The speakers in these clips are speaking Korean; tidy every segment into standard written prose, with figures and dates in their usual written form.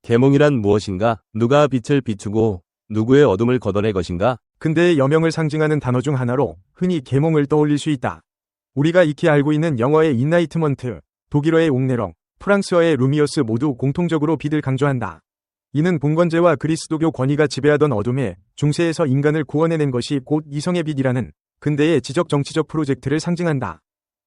계몽이란 무엇인가? 누가 빛을 비추고 누구의 어둠을 걷어낼 것인가? 근대의 여명을 상징하는 단어 중 하나로 흔히 계몽을 떠올릴 수 있다. 우리가 익히 알고 있는 영어의 인라이트먼트, 독일어의 옥네렁, 프랑스어의 루미어스 모두 공통적으로 빛을 강조한다. 이는 봉건제와 그리스도교 권위가 지배하던 어둠의 중세에서 인간을 구원해낸 것이 곧 이성의 빛이라는 근대의 지적 정치적 프로젝트를 상징한다.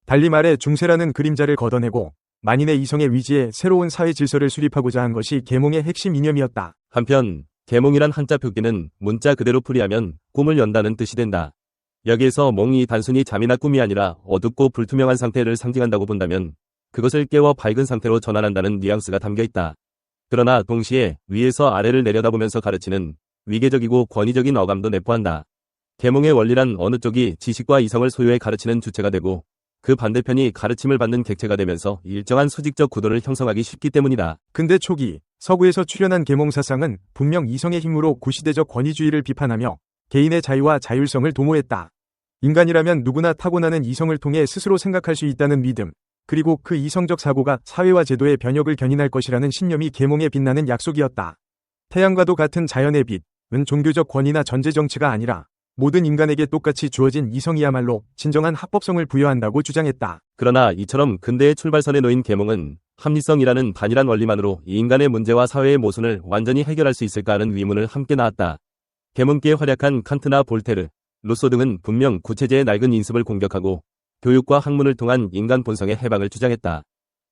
달리 말해 중세라는 그림자를 걷어내고 만인의 이성의 위지에 새로운 사회 질서를 수립하고자 한 것이 계몽의 핵심 이념이었다. 한편 계몽이란 한자 표기는 문자 그대로 풀이하면 꿈을 연다는 뜻이 된다. 여기에서 몽이 단순히 잠이나 꿈이 아니라 어둡고 불투명한 상태를 상징한다고 본다면 그것을 깨워 밝은 상태로 전환한다는 뉘앙스가 담겨 있다. 그러나 동시에 위에서 아래를 내려다보면서 가르치는 위계적이고 권위적인 어감도 내포한다. 계몽의 원리란 어느 쪽이 지식과 이성을 소유해 가르치는 주체가 되고 그 반대편이 가르침을 받는 객체가 되면서 일정한 수직적 구도를 형성하기 쉽기 때문이다. 근대 초기 서구에서 출현한 계몽 사상은 분명 이성의 힘으로 구시대적 권위주의를 비판하며 개인의 자유와 자율성을 도모했다. 인간이라면 누구나 타고나는 이성을 통해 스스로 생각할 수 있다는 믿음, 그리고 그 이성적 사고가 사회와 제도의 변혁을 견인할 것이라는 신념이 계몽에 빛나는 약속이었다. 태양과도 같은 자연의 빛은 종교적 권위나 전제 정치가 아니라 모든 인간에게 똑같이 주어진 이성이야말로 진정한 합법성을 부여한다고 주장했다. 그러나 이처럼 근대의 출발선에 놓인 계몽은 합리성이라는 단일한 원리만으로 이 인간의 문제와 사회의 모순을 완전히 해결할 수 있을까 하는 의문을 함께 낳았다. 계몽계에 활약한 칸트나 볼테르, 루소 등은 분명 구체제의 낡은 인습을 공격하고 교육과 학문을 통한 인간 본성의 해방을 주장했다.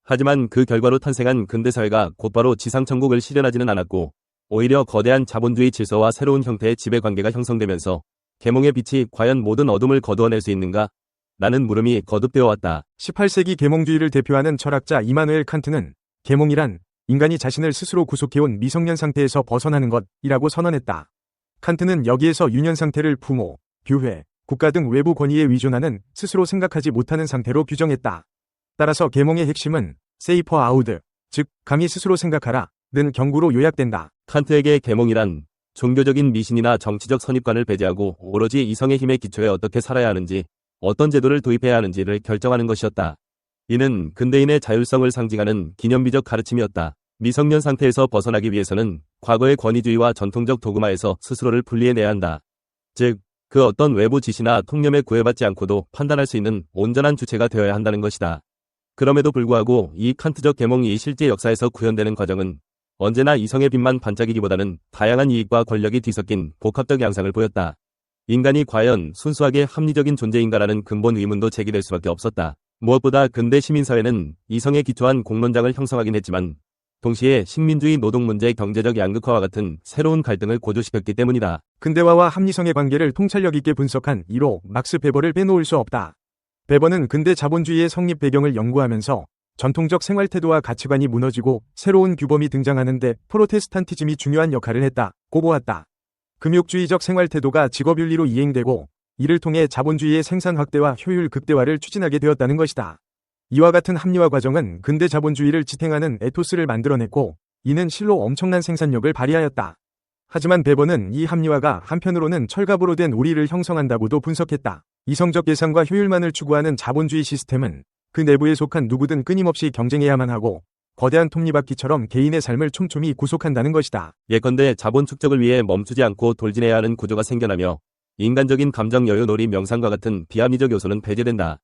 하지만 그 결과로 탄생한 근대사회가 곧바로 지상천국을 실현하지는 않았고 오히려 거대한 자본주의 질서와 새로운 형태의 지배관계가 형성되면서 계몽의 빛이 과연 모든 어둠을 거두어낼 수 있는가? 라는 물음이 거듭되어 왔다. 18세기 계몽주의를 대표하는 철학자 이마누엘 칸트는 계몽이란 인간이 자신을 스스로 구속해온 미성년 상태에서 벗어나는 것이라고 선언했다. 칸트는 여기에서 유년 상태를 부모, 교회, 국가 등 외부 권위에 의존하는 스스로 생각하지 못하는 상태로 규정했다. 따라서 계몽의 핵심은 세이퍼 아우드, 즉 감히 스스로 생각하라 는 경구로 요약된다. 칸트에게 계몽이란 종교적인 미신이나 정치적 선입관을 배제하고 오로지 이성의 힘에 기초해 어떻게 살아야 하는지, 어떤 제도를 도입해야 하는지를 결정하는 것이었다. 이는 근대인의 자율성을 상징하는 기념비적 가르침이었다. 미성년 상태에서 벗어나기 위해서는 과거의 권위주의와 전통적 도그마에서 스스로를 분리해내야 한다. 즉, 그 어떤 외부 지시나 통념에 구애받지 않고도 판단할 수 있는 온전한 주체가 되어야 한다는 것이다. 그럼에도 불구하고 이 칸트적 계몽이 실제 역사에서 구현되는 과정은 언제나 이성의 빛만 반짝이기보다는 다양한 이익과 권력이 뒤섞인 복합적 양상을 보였다. 인간이 과연 순수하게 합리적인 존재인가라는 근본 의문도 제기될 수밖에 없었다. 무엇보다 근대 시민사회는 이성에 기초한 공론장을 형성하긴 했지만 동시에 식민주의 노동 문제 경제적 양극화와 같은 새로운 갈등을 고조시켰기 때문이다. 근대화와 합리성의 관계를 통찰력 있게 분석한 1호 막스 베버를 빼놓을 수 없다. 베버는 근대 자본주의의 성립 배경을 연구하면서 전통적 생활태도와 가치관이 무너지고 새로운 규범이 등장하는데 프로테스탄티즘이 중요한 역할을 했다고 보았다. 금욕주의적 생활태도가 직업윤리로 이행되고 이를 통해 자본주의의 생산 확대와 효율 극대화를 추진하게 되었다는 것이다. 이와 같은 합리화 과정은 근대 자본주의를 지탱하는 에토스를 만들어냈고 이는 실로 엄청난 생산력을 발휘하였다. 하지만 베버는 이 합리화가 한편으로는 철갑으로 된 우리를 형성한다고도 분석했다. 이성적 계산과 효율만을 추구하는 자본주의 시스템은 그 내부에 속한 누구든 끊임없이 경쟁해야만 하고 거대한 톱니바퀴처럼 개인의 삶을 촘촘히 구속한다는 것이다. 예컨대 자본 축적을 위해 멈추지 않고 돌진해야 하는 구조가 생겨나며 인간적인 감정 여유 놀이 명상과 같은 비합리적 요소는 배제된다.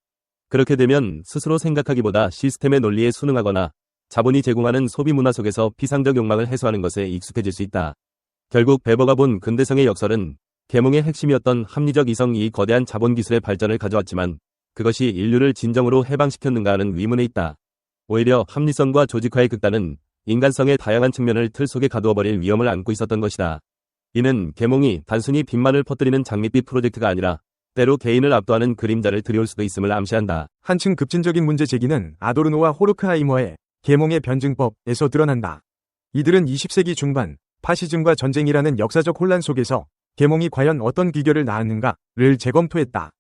그렇게 되면 스스로 생각하기보다 시스템의 논리에 순응하거나 자본이 제공하는 소비 문화 속에서 피상적 욕망을 해소하는 것에 익숙해질 수 있다. 결국 베버가 본 근대성의 역설은 계몽의 핵심이었던 합리적 이성이 거대한 자본 기술의 발전을 가져왔지만 그것이 인류를 진정으로 해방시켰는가 하는 의문에 있다. 오히려 합리성과 조직화의 극단은 인간성의 다양한 측면을 틀 속에 가두어버릴 위험을 안고 있었던 것이다. 이는 계몽이 단순히 빛만을 퍼뜨리는 장밋빛 프로젝트가 아니라 때로 개인을 압도하는 그림자를 들여올 수도 있음을 암시한다. 한층 급진적인 문제 제기는 아도르노와 호르크하이머의 계몽의 변증법에서 드러난다. 이들은 20세기 중반 파시즘과 전쟁이라는 역사적 혼란 속에서 계몽이 과연 어떤 비결을 낳았는가를 재검토했다.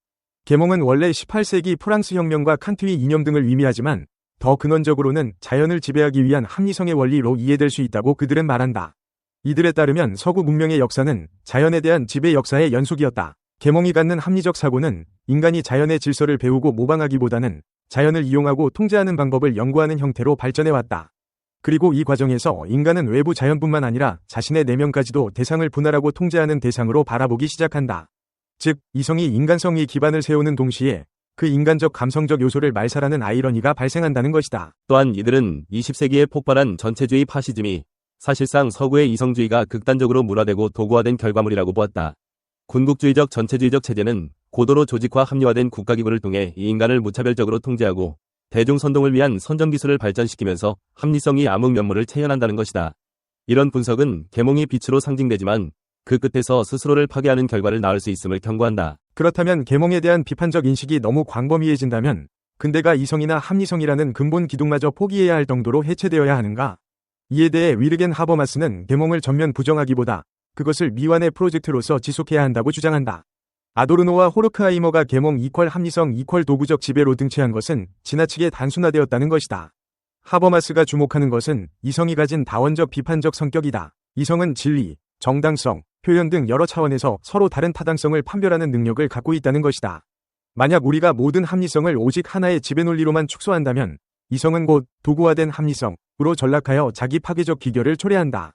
계몽은 원래 18세기 프랑스 혁명과 칸트의 이념 등을 의미하지만 더 근원적으로는 자연을 지배하기 위한 합리성의 원리로 이해될 수 있다고 그들은 말한다. 이들에 따르면 서구 문명의 역사는 자연에 대한 지배 역사의 연속이었다. 계몽이 갖는 합리적 사고는 인간이 자연의 질서를 배우고 모방하기보다는 자연을 이용하고 통제하는 방법을 연구하는 형태로 발전해왔다. 그리고 이 과정에서 인간은 외부 자연뿐만 아니라 자신의 내면까지도 대상을 분할하고 통제하는 대상으로 바라보기 시작한다. 즉, 이성이 인간성의 기반을 세우는 동시에 그 인간적 감성적 요소를 말살하는 아이러니가 발생한다는 것이다. 또한 이들은 20세기에 폭발한 전체주의 파시즘이 사실상 서구의 이성주의가 극단적으로 문화되고 도구화된 결과물이라고 보았다. 군국주의적 전체주의적 체제는 고도로 조직화 합리화된 국가기구를 통해 이 인간을 무차별적으로 통제하고 대중선동을 위한 선전기술을 발전시키면서 합리성이 암흑 면모를 체현한다는 것이다. 이런 분석은 계몽이 빛으로 상징되지만 그 끝에서 스스로를 파괴하는 결과를 낳을 수 있음을 경고한다. 그렇다면 계몽에 대한 비판적 인식이 너무 광범위해진다면 근대가 이성이나 합리성이라는 근본 기둥마저 포기해야 할 정도로 해체되어야 하는가? 이에 대해 위르겐 하버마스는 계몽을 전면 부정하기보다 그것을 미완의 프로젝트로서 지속해야 한다고 주장한다. 아도르노와 호르크하이머가 계몽 이퀄 합리성 이퀄 도구적 지배로 등치한 것은 지나치게 단순화되었다는 것이다. 하버마스가 주목하는 것은 이성이 가진 다원적 비판적 성격이다. 이성은 진리, 정당성, 표현 등 여러 차원에서 서로 다른 타당성을 판별하는 능력을 갖고 있다는 것이다. 만약 우리가 모든 합리성을 오직 하나의 지배논리로만 축소한다면 이성은 곧 도구화된 합리성으로 전락하여 자기 파괴적 기결을 초래한다.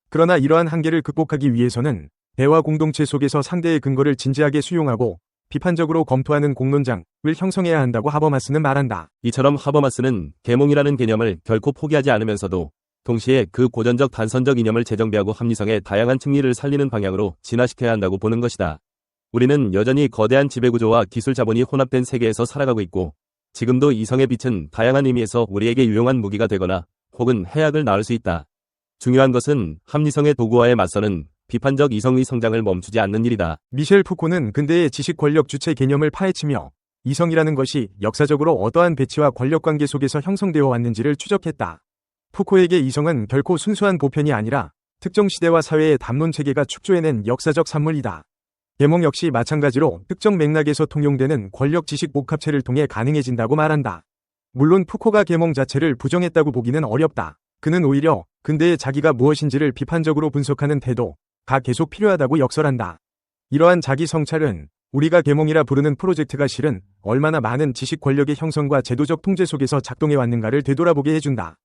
그러나 이러한 한계를 극복하기 위해서는 대화 공동체 속에서 상대의 근거를 진지하게 수용하고 비판적으로 검토하는 공론장을 형성해야 한다고 하버마스는 말한다. 이처럼 하버마스는 계몽이라는 개념을 결코 포기하지 않으면서도 동시에 그 고전적 단선적 이념을 재정비하고 합리성의 다양한 측리를 살리는 방향으로 진화시켜야 한다고 보는 것이다. 우리는 여전히 거대한 지배구조와 기술 자본이 혼합된 세계에서 살아가고 있고 지금도 이성의 빛은 다양한 의미에서 우리에게 유용한 무기가 되거나 혹은 해악을 낳을 수 있다. 중요한 것은 합리성의 도구화에 맞서는 비판적 이성의 성장을 멈추지 않는 일이다. 미셸 푸코는 근대의 지식 권력 주체 개념을 파헤치며 이성이라는 것이 역사적으로 어떠한 배치와 권력관계 속에서 형성되어 왔는지를 추적했다. 푸코에게 이성은 결코 순수한 보편이 아니라 특정 시대와 사회의 담론 체계가 축조해낸 역사적 산물이다. 계몽 역시 마찬가지로 특정 맥락에서 통용되는 권력 지식 복합체를 통해 가능해진다고 말한다. 물론 푸코가 계몽 자체를 부정했다고 보기는 어렵다. 그는 오히려 근대의 자기가 무엇인지를 비판적으로 분석하는 태도가 계속 필요하다고 역설한다. 이러한 자기 성찰은 우리가 계몽이라 부르는 프로젝트가 실은 얼마나 많은 지식 권력의 형성과 제도적 통제 속에서 작동해왔는가를 되돌아보게 해준다.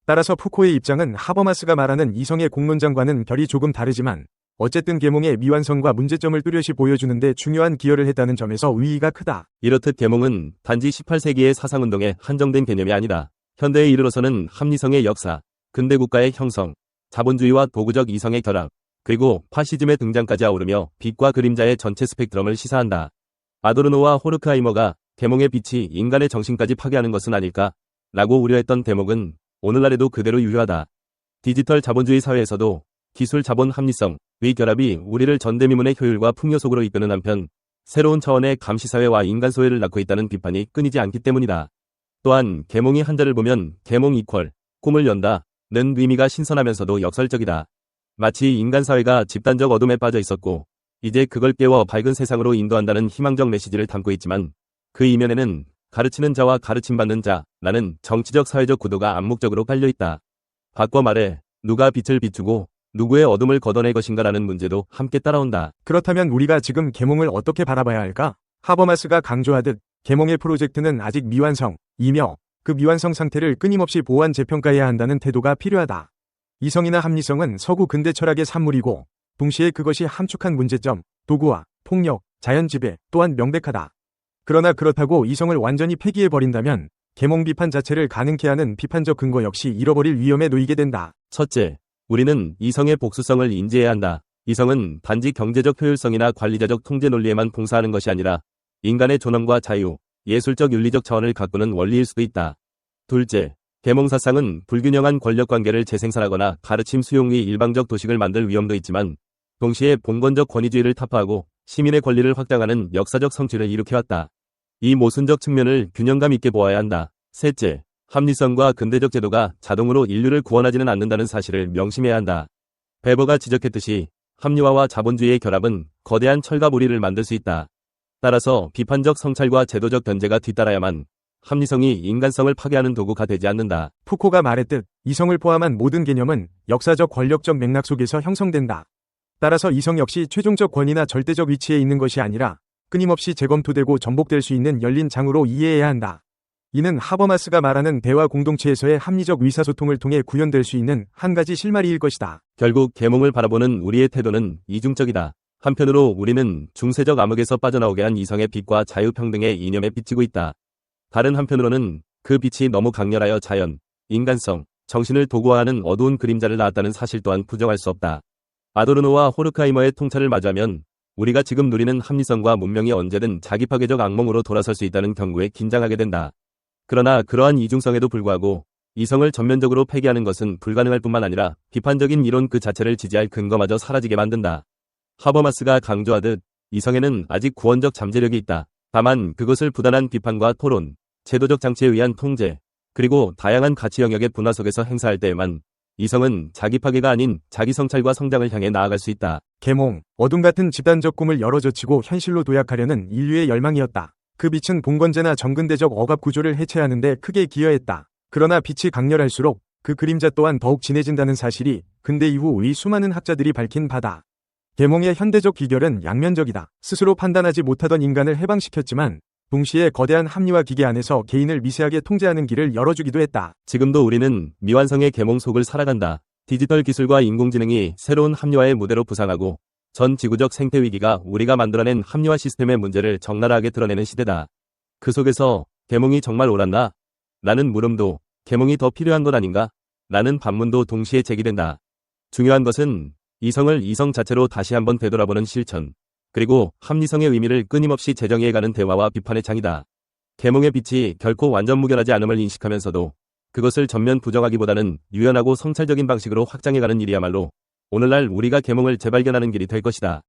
따라서 푸코의 입장은 하버마스가 말하는 이성의 공론장과는 결이 조금 다르지만 어쨌든 계몽의 미완성과 문제점을 뚜렷이 보여주는데 중요한 기여를 했다는 점에서 의의가 크다. 이렇듯 계몽은 단지 18세기의 사상운동에 한정된 개념이 아니다. 현대에 이르러서는 합리성의 역사, 근대국가의 형성, 자본주의와 도구적 이성의 결합, 그리고 파시즘의 등장까지 아우르며 빛과 그림자의 전체 스펙트럼을 시사한다. 아도르노와 호르크하이머가 계몽의 빛이 인간의 정신까지 파괴하는 것은 아닐까? 라고 우려했던 대목은 오늘날에도 그대로 유효하다. 디지털 자본주의 사회에서도 기술 자본 합리성의 결합이 우리를 전대미문의 효율과 풍요 속으로 이끄는 한편 새로운 차원의 감시사회와 인간 소외를 낳고 있다는 비판이 끊이지 않기 때문이다. 또한 계몽이 한자를 보면 계몽 이퀄, 꿈을 연다는 의미가 신선하면서도 역설적이다. 마치 인간 사회가 집단적 어둠에 빠져 있었고 이제 그걸 깨워 밝은 세상으로 인도한다는 희망적 메시지를 담고 있지만 그 이면에는 가르치는 자와 가르침받는 자라는 정치적 사회적 구도가 암묵적으로 깔려있다. 바꿔 말해 누가 빛을 비추고 누구의 어둠을 걷어낼 것인가라는 문제도 함께 따라온다. 그렇다면 우리가 지금 계몽을 어떻게 바라봐야 할까? 하버마스가 강조하듯 계몽의 프로젝트는 아직 미완성이며 그 미완성 상태를 끊임없이 보완 재평가해야 한다는 태도가 필요하다. 이성이나 합리성은 서구 근대 철학의 산물이고 동시에 그것이 함축한 문제점, 도구화, 폭력, 자연 지배 또한 명백하다. 그러나 그렇다고 이성을 완전히 폐기해버린다면 계몽 비판 자체를 가능케 하는 비판적 근거 역시 잃어버릴 위험에 놓이게 된다. 첫째, 우리는 이성의 복수성을 인지해야 한다. 이성은 단지 경제적 효율성이나 관리자적 통제 논리에만 봉사하는 것이 아니라 인간의 존엄과 자유, 예술적 윤리적 차원을 가꾸는 원리일 수도 있다. 둘째, 계몽사상은 불균형한 권력관계를 재생산하거나 가르침 수용의 일방적 도식을 만들 위험도 있지만 동시에 봉건적 권위주의를 타파하고 시민의 권리를 확장하는 역사적 성취를 일으켜왔다. 이 모순적 측면을 균형감 있게 보아야 한다. 셋째, 합리성과 근대적 제도가 자동으로 인류를 구원하지는 않는다는 사실을 명심해야 한다. 베버가 지적했듯이 합리화와 자본주의의 결합은 거대한 철갑우리를 만들 수 있다. 따라서 비판적 성찰과 제도적 견제가 뒤따라야만 합리성이 인간성을 파괴하는 도구가 되지 않는다. 푸코가 말했듯 이성을 포함한 모든 개념은 역사적 권력적 맥락 속에서 형성된다. 따라서 이성 역시 최종적 권위나 절대적 위치에 있는 것이 아니라 끊임없이 재검토되고 전복될 수 있는 열린 장으로 이해해야 한다. 이는 하버마스가 말하는 대화 공동체에서의 합리적 의사소통을 통해 구현될 수 있는 한 가지 실마리일 것이다. 결국 계몽을 바라보는 우리의 태도는 이중적이다. 한편으로 우리는 중세적 암흑에서 빠져나오게 한 이성의 빛과 자유평등의 이념에 비치고 있다. 다른 한편으로는 그 빛이 너무 강렬하여 자연, 인간성, 정신을 도구화하는 어두운 그림자를 낳았다는 사실 또한 부정할 수 없다. 아도르노와 호르카이머의 통찰을 마주하면 우리가 지금 누리는 합리성과 문명이 언제든 자기 파괴적 악몽으로 돌아설 수 있다는 경고에 긴장하게 된다. 그러나 그러한 이중성에도 불구하고 이성을 전면적으로 폐기하는 것은 불가능할 뿐만 아니라 비판적인 이론 그 자체를 지지할 근거마저 사라지게 만든다. 하버마스가 강조하듯 이성에는 아직 구원적 잠재력이 있다. 다만 그것을 부단한 비판과 토론, 제도적 장치에 의한 통제, 그리고 다양한 가치 영역의 분화 속에서 행사할 때에만 이성은 자기 파괴가 아닌 자기 성찰과 성장을 향해 나아갈 수 있다. 계몽, 어둠 같은 집단적 꿈을 열어젖히고 현실로 도약하려는 인류의 열망이었다. 그 빛은 봉건제나 정근대적 억압 구조를 해체하는 데 크게 기여했다. 그러나 빛이 강렬할수록 그 그림자 또한 더욱 진해진다는 사실이 근대 이후의 수많은 학자들이 밝힌 바다. 계몽의 현대적 비결은 양면적이다. 스스로 판단하지 못하던 인간을 해방시켰지만 동시에 거대한 합리화 기계 안에서 개인을 미세하게 통제하는 길을 열어주기도 했다. 지금도 우리는 미완성의 계몽 속을 살아간다. 디지털 기술과 인공지능이 새로운 합리화의 무대로 부상하고 전 지구적 생태 위기가 우리가 만들어낸 합리화 시스템의 문제를 적나라하게 드러내는 시대다. 그 속에서 계몽이 정말 옳았나? 라는 물음도 계몽이 더 필요한 것 아닌가? 라는 반문도 동시에 제기된다. 중요한 것은 이성을 이성 자체로 다시 한번 되돌아보는 실천, 그리고 합리성의 의미를 끊임없이 재정의해가는 대화와 비판의 장이다. 계몽의 빛이 결코 완전 무결하지 않음을 인식하면서도 그것을 전면 부정하기보다는 유연하고 성찰적인 방식으로 확장해가는 일이야말로 오늘날 우리가 계몽을 재발견하는 길이 될 것이다.